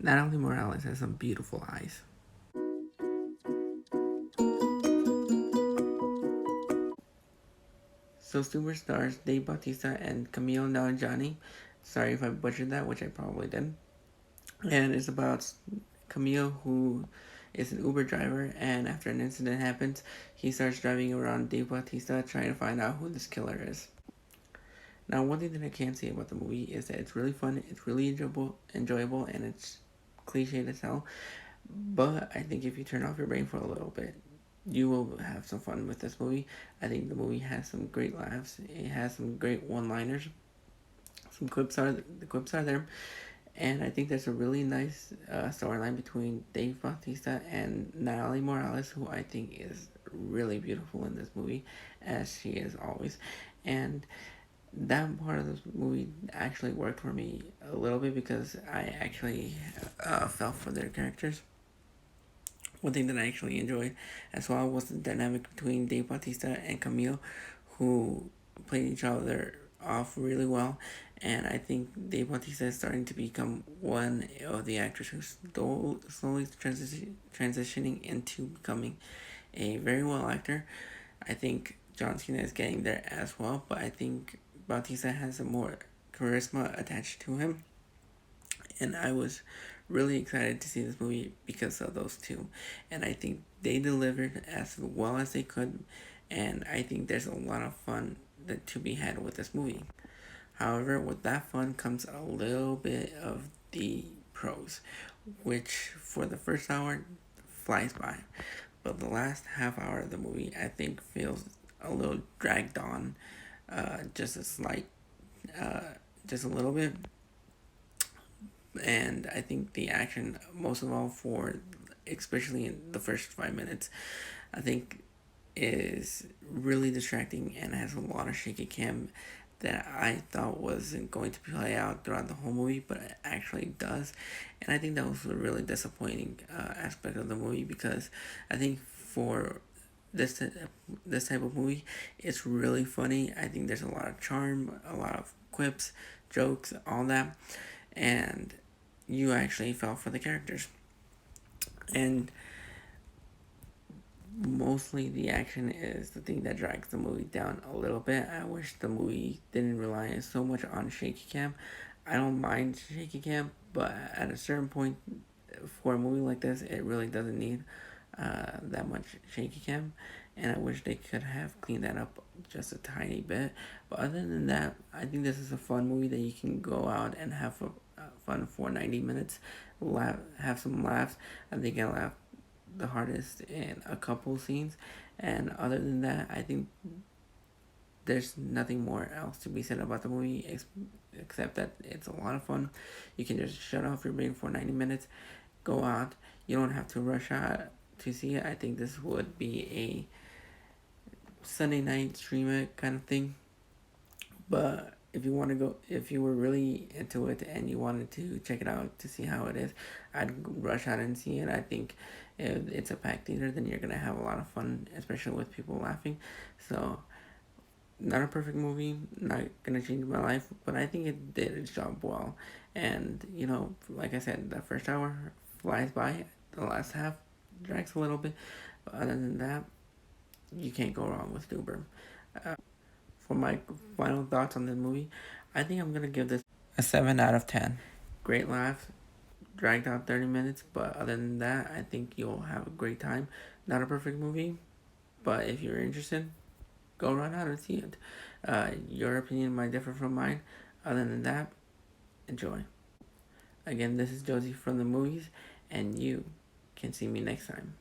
Natalie Morales has some beautiful eyes. So Stuber stars Dave Bautista and Camille Nanjiani. Sorry if I butchered that, which I probably did. And it's about Camille, who is an Uber driver, and after an incident happens, he starts driving around Dave Bautista trying to find out who this killer is. Now, one thing that I can say about the movie is that it's really fun, it's really enjoyable, and it's cliche as hell. But I think if you turn off your brain for a little bit, you will have some fun with this movie. I think the movie has some great laughs. It has some great one-liners. The quips are there, and I think there's a really nice storyline between Dave Bautista and Natalie Morales, who I think is really beautiful in this movie, as she is always. And that part of this movie actually worked for me a little bit because I actually fell for their characters. One thing that I actually enjoyed as well was the dynamic between Dave Bautista and Camille, who played each other off really well. And I think Dave Bautista is starting to become one of the actors who's slowly transitioning into becoming a very well actor. I think John Cena is getting there as well, but I think Bautista has a more charisma attached to him, and I was really excited to see this movie because of those two. And I think they delivered as well as they could, and I think there's a lot of fun to be had with this movie. However, with that fun comes a little bit of the pros, which for the first hour flies by. But the last half hour of the movie, I think, feels a little dragged on, just a slight, uh, just a little bit. And I think the action, most of all, for especially in the first 5 minutes, I think is really distracting and has a lot of shaky cam that I thought wasn't going to play out throughout the whole movie, but it actually does. And I think that was a really disappointing aspect of the movie because I think for this this type of movie, it's really funny. I think there's a lot of charm, a lot of quips, jokes, all that, and you actually fell for the characters. And mostly the action is the thing that drags the movie down a little bit. I wish the movie didn't rely so much on shaky cam. I don't mind shaky cam, but at a certain point for a movie like this, it really doesn't need that much shaky cam, and I wish they could have cleaned that up just a tiny bit. But other than that, I think this is a fun movie that you can go out and have fun for 90 minutes, have some laughs. I think I laughed the hardest in a couple scenes, and other than that, I think there's nothing more else to be said about the movie except that it's a lot of fun. You can just shut off your brain for 90 minutes, go out. You don't have to rush out to see it. I think this would be a Sunday night stream it kind of thing. But if you want to go, if you were really into it and you wanted to check it out to see how it is, I'd rush out and see it. I think if it's a packed theater, then you're gonna have a lot of fun, especially with people laughing. So, not a perfect movie, not gonna change my life, but I think it did its job well. And like I said, the first hour flies by. The last half drags a little bit, but other than that, you can't go wrong with Stuber. For my final thoughts on this movie, I think I'm gonna give this a 7 out of 10. Great laugh, dragged out 30 minutes, but other than that, I think you'll have a great time. Not a perfect movie, but if you're interested, go run out and see it. Your opinion might differ from mine. Other than that, enjoy. Again, this is Josie from the movies, and you can see me next time.